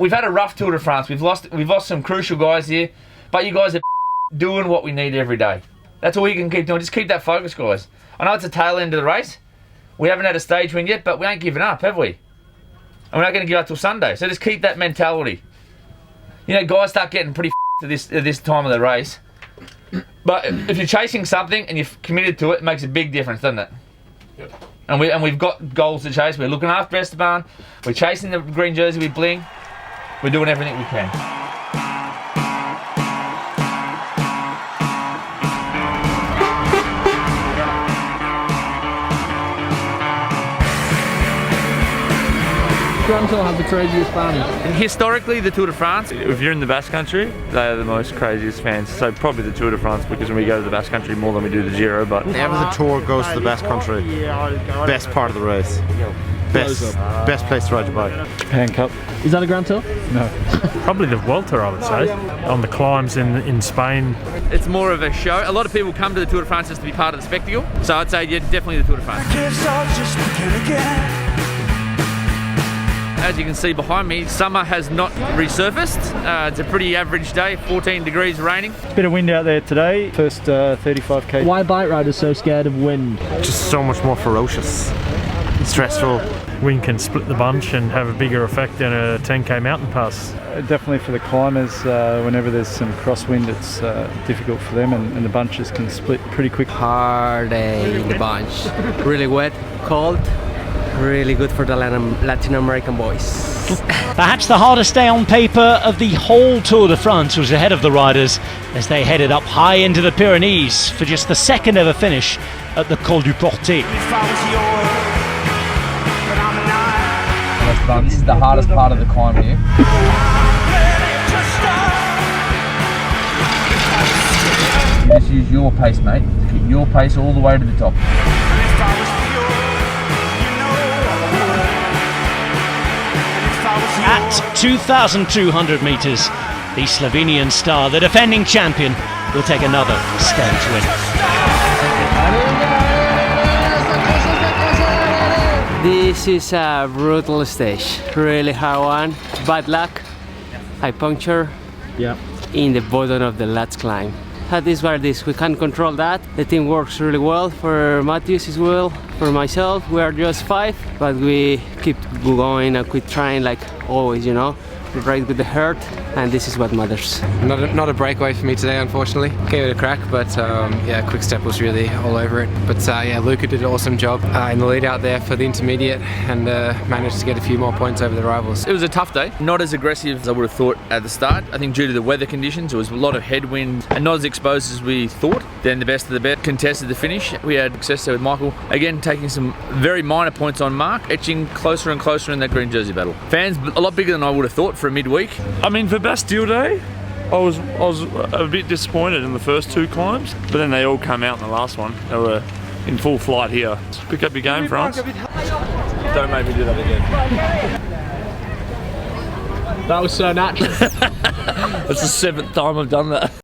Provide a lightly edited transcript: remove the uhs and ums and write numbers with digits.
We've had a rough Tour de France. We've lost some crucial guys here, but you guys are doing what we need every day. That's all you can keep doing. Just keep that focus, guys. I know it's the tail end of the race. We haven't had a stage win yet, but we ain't giving up, have we? And we're not going to give up till Sunday. So just keep that mentality. You know, guys start getting pretty at this time of the race. But if you're chasing something and you're committed to it, it makes a big difference, doesn't it? Yep. And we've got goals to chase. We're looking after Esteban. We're chasing the green jersey with Bling. We're doing everything we can. Gran Tour have the craziest fans? Historically, the Tour de France. If you're in the Basque Country, they are the most craziest fans. So probably the Tour de France, because we go to the Basque Country more than we do the Giro. But whenever the Tour goes to the Basque Country, best part of the race. Best place to ride your bike. Japan Cup. Is that a Gran Tour? No. Probably the Vuelta, I would say. On the climbs in Spain. It's more of a show. A lot of people come to the Tour de France just to be part of the spectacle. So I'd say, yeah, definitely the Tour de France. As you can see behind me, summer has not resurfaced. It's a pretty average day, 14 degrees raining. Bit of wind out there today, first 35k. Why are bike riders so scared of wind? Just so much more ferocious, stressful. Wind can split the bunch and have a bigger effect than a 10k mountain pass. Definitely for the climbers, whenever there's some crosswind, it's difficult for them, and the bunches can split pretty quick. Hard day in the bunch. Really wet, cold. Really good for the Latin American boys. Perhaps the hardest day on paper of the whole Tour de France was ahead of the riders as they headed up high into the Pyrenees for just the second ever finish at the Col du Portet. This is the hardest part of the climb here. You just use your pace, mate. Keep your pace all the way to the top. At 2,200 metres, the Slovenian star, the defending champion, will take another stage win. This is a brutal stage, really hard one. Bad luck, I puncture in the bottom of the last climb. That is where this, we can't control that. The team works really well, for Matthews as well, for myself. We are just 5, but we keep going and keep trying like always, you know. We ride with the heart, and this is what matters. Not a breakaway for me today, unfortunately. Gave it a crack, but yeah, Quick Step was really all over it. But yeah, Luca did an awesome job in the lead out there for the intermediate, and managed to get a few more points over the rivals. It was a tough day, not as aggressive as I would have thought at the start. I think due to the weather conditions, there was a lot of headwind and not as exposed as we thought. Then the best of the best contested the finish. We had success there with Michael, again taking some very minor points on Mark, etching closer and closer in that green jersey battle. Fans a lot bigger than I would have thought for a midweek. I mean, for Bastille Day, I was a bit disappointed in the first 2 climbs, but then they all came out in the last one. They were in full flight here. Pick up your game, France. Don't make me do that again. That was so natural. That's the 7th time I've done that.